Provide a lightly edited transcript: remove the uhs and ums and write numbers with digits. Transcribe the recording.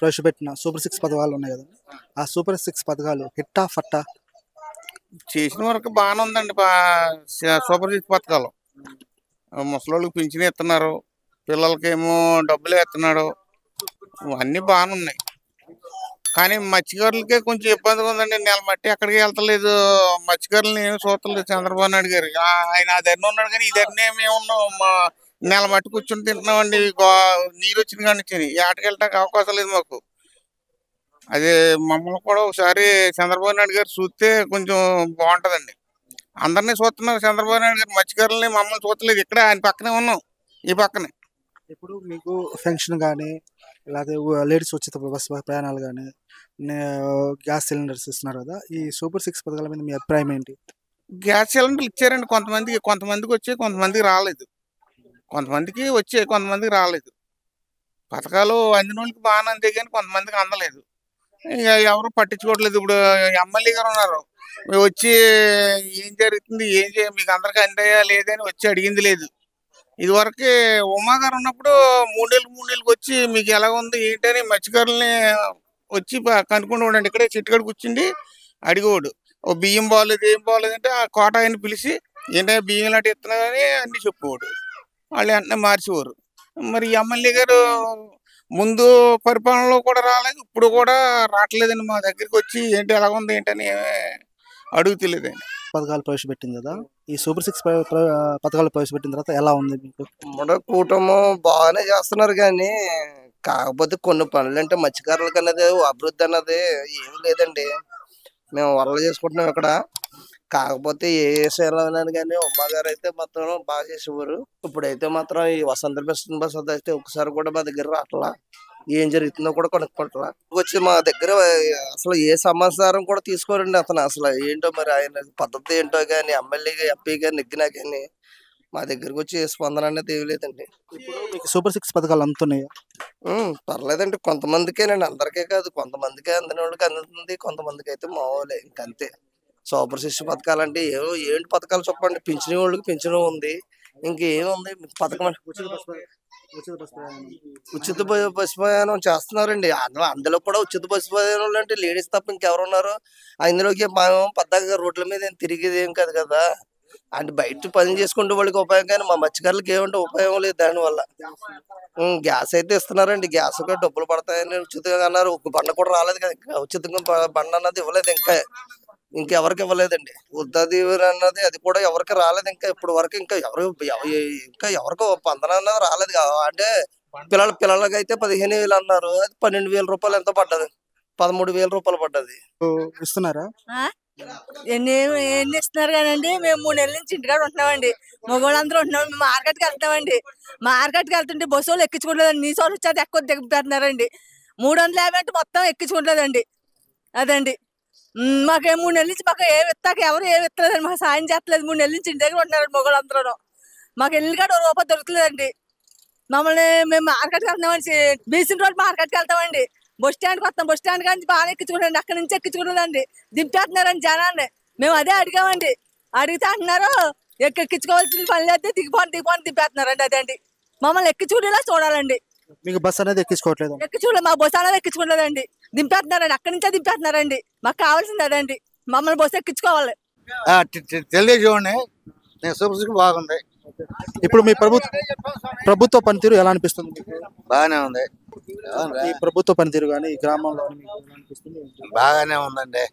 ప్రవేశపెట్టిన super six పథకాలు ఉన్నాయి కదా, ఆ సూపర్ సిక్స్ పథకాలు హిట్టా ఫట్టా? చేసిన వరకు బాగానే ఉందండి. సూపర్ సిక్స్ పథకాలు ముసలోళ్ళకి పింఛన్ ఇస్తున్నారు, పిల్లలకేమో డబ్బులు ఇస్తున్నాడు, అన్నీ బాగానే ఉన్నాయి. కానీ మత్స్యకారులకే కొంచెం ఇబ్బందిగా ఉందండి. నెల మట్టి ఎక్కడికి వెళ్తలేదు, మత్స్యకారులని ఏమి చూస్తలేదు చంద్రబాబు నాయుడు గారు. ఆయన ఆ ధరనే ఉన్నాడు కానీ ఈ ధరనే మేము ఉన్నాం. నెల మట్టి కూర్చొని తింటున్నామండి. నీరు వచ్చిన కాడి నుంచి ఏటకి వెళ్ళడానికి అవకాశం లేదు మాకు. అదే మమ్మల్ని కూడా ఒకసారి చంద్రబాబు నాయుడు గారు చూస్తే కొంచెం బాగుంటుందండి. అందరినీ చూస్తున్నారు చంద్రబాబు నాయుడు గారు, మత్స్యకారులని మమ్మల్ని చూస్తలేదు. ఇక్కడ ఆయన పక్కనే ఉన్నాం, ఈ పక్కనే. ఇప్పుడు మీకు పెన్షన్ కానీ, లేకపోతే లేడీస్ ఉచిత బస్ ప్రయాణాలు కానీ, గ్యాస్ సిలిండర్స్ ఇస్తున్నారు కదా, ఈ సూపర్ సిక్స్ పథకాల మీద మీ అభిప్రాయం ఏంటి? గ్యాస్ సిలిండర్లు ఇచ్చారండి కొంతమందికి వచ్చాయి, కొంతమందికి రాలేదు. కొంతమందికి వచ్చాయి, కొంతమందికి రాలేదు. పథకాలు అందిన వాళ్ళకి బాగానే అంతే కానీ కొంతమందికి అందలేదు. ఇక ఎవరు పట్టించుకోవట్లేదు. ఇప్పుడు ఎమ్మెల్యే గారు ఉన్నారు, వచ్చి ఏం జరుగుతుంది, ఏం మీకు అందరికీ అందాయా లేదని వచ్చి అడిగింది లేదు. ఇదివరకు ఉమా గారు ఉన్నప్పుడు 3 నెలలకు వచ్చి మీకు ఎలా ఉంది ఏంటని మత్స్యకారులని వచ్చి కనుక్కుంటూ ఇక్కడే చెట్టుకాడ కూర్చుండి అడిగేవాడు. ఓ బియ్యం బాగోలేదు, ఏం బాగోలేదు అంటే ఆ కోట ఆయన పిలిచి ఏంటంటే బియ్యం లాంటి ఇస్తున్నారని అన్ని చెప్పేవాడు. వాళ్ళు వెంటనే మార్చేవారు. మరి ఎమ్మెల్యే గారు ముందు పరిపాలనలో కూడా రాలేదు, ఇప్పుడు కూడా రావట్లేదండి. మా దగ్గరికి వచ్చి ఏంటి ఎలా ఉంది ఏంటని అడుగుతలేదండి. పథకాలు ప్రవేశపెట్టింది కదా, ఈ సూపర్ సిక్స్ పథకాలు ప్రవేశపెట్టిన తర్వాత ఎలా ఉంది మీకు? కూటమి బాగానే చేస్తున్నారు కానీ కాకపోతే కొన్ని పనులు అంటే మత్స్యకారులకు అన్నది అభివృద్ధి అన్నది ఏమి లేదండి. మేము వరలు చేసుకుంటున్నాం ఇక్కడ. కాకపోతే ఏ సేవలు కానీ ఉమ్మగారు అయితే మాత్రం బాగా చేసేవారు. ఇప్పుడైతే మాత్రం ఈ వసంత బస్ అయితే ఒకసారి కూడా మా దగ్గర రావట్లా, ఏం జరుగుతుందో కూడా కొనుక్కుంటా వచ్చి మా దగ్గర అసలు ఏ సమాచారం కూడా తీసుకోరండి. అతను అసలు ఏంటో మరి ఆయన పద్ధతి ఏంటో కానీ ఎమ్మెల్యే ఎంపీ గారు నెగ్గినా కానీ మా దగ్గరకు వచ్చి స్పందన అనేది ఏమి లేదండి. సూపర్ సిక్స్ పథకాలు అందుతున్నాయా? పర్లేదండి, కొంతమందికేనండి, అందరికీ కాదు. కొంతమందికే అందిన వాళ్ళకి అందుతుంది, కొంతమందికి అయితే మామూలే ఇంకంతే. సూపర్ సిక్స్ పథకాలు అంటే ఏంటి పథకాలు చెప్పండి. పింఛని వాళ్ళకి పింఛను ఉంది, ఇంకేముంది పథకం? ఉచిత బస్సు ప్రయాణం చేస్తున్నారండి. అందులో కూడా ఉచిత బస్సు ప్రయాణం అంటే లేడీస్ తప్ప ఇంకెవరున్నారు అందులోకి? మేము పెద్దగా రోడ్ల మీద ఏం తిరిగేది ఏం కాదు కదా, అంటే బయట పని చేసుకుంటే వాళ్ళకి ఉపయోగం, కానీ మా మత్స్యకారులకి ఏమంటే ఉపయోగం లేదు దానివల్ల. గ్యాస్ అయితే ఇస్తున్నారండి, గ్యాస్ కూడా డబ్బులు పడతాయని ఉచితంగా అన్నారు. ఒక బండ కూడా రాలేదు కదా, ఇంకా ఉచితంగా బండ అన్నది ఇవ్వలేదు, ఇంకెవరికి ఇవ్వలేదండి. వృద్ధా దీవెన అన్నది అది కూడా ఎవరికి రాలేదు ఇంకా ఇప్పటి వరకు. ఇంకా ఎవరికో స్పందన అన్నది రాలేదు. అంటే పిల్లలకి అయితే 15,000 అన్నారు, అది 12,000 రూపాయలు ఎంతో పడ్డది, 13,000 రూపాయలు పడ్డది. ఇస్తున్నారా? ఎన్ని ఇస్తున్నారు కానండి. మేము 3 నెలల నుంచి ఇంటికాడ ఉంటున్నామండి. మగవాళ్ళందరూ ఉంటున్నాం. మేము మార్కెట్కి వెళ్తామండి. మార్కెట్కి వెళ్తుంటే బస్సు వాళ్ళు ఎక్కించుకోవట్లేదండి. నీ సోలు వచ్చేది ఎక్కువ దిగుతున్నారండి. 350 అంటే మొత్తం ఎక్కించుకోవట్లేదండి. అదండి మాకు 3 నెలల నుంచి మాకు ఎవరు ఏమి ఇస్తలేదండి, మాకు సాయం చేస్తలేదు. 3 నెలల నుంచి ఇంటి దగ్గర ఉంటున్నారండి మగవాళ్ళందరూ. మాకు వెళ్ళి కాడ రూపాయి దొరకలేదండి. మమ్మల్ని మేము మార్కెట్కి వెళ్తున్నామండి, బీసీ రోడ్ మార్కెట్కి వెళ్తామండి. బస్ స్టాండ్కి వస్తాం, బస్ స్టాండ్ కానీ బాగా ఎక్కించుకుంటాండి, అక్కడి నుంచి ఎక్కించుకుంటుందండి, దింపేస్తున్నారండి జనాన్ని. మేము అదే అడిగామండి, అడిగితే అంటున్నారు ఎక్కించుకోవాల్సిన పని అయితే దిగిపోని దింపేస్తున్నారండి. అదండి మమ్మల్ని ఎక్కించుకునేలా చూడాలండి. మీకు బస్ అనేది ఎక్కించుకోవట్లేదు? మా బస్సు అనేది ఎక్కించుకోలేదండి, దింపేస్తున్నారండి, అక్కడి నుంచే దింపేస్తున్నారండి. మాకు కావాల్సింది అదండి, మమ్మల్ని బస్సు ఎక్కించుకోవాలి. తెలియజేయండి, సూపర్ సిక్స్ బాగుంది. ఇప్పుడు మీ ప్రభుత్వ పనితీరు ఎలా అనిపిస్తుంది? బాగానే ఉంది. ఈ ప్రభుత్వ పనితీరు కానీ ఈ గ్రామంలో బాగానే ఉందండి.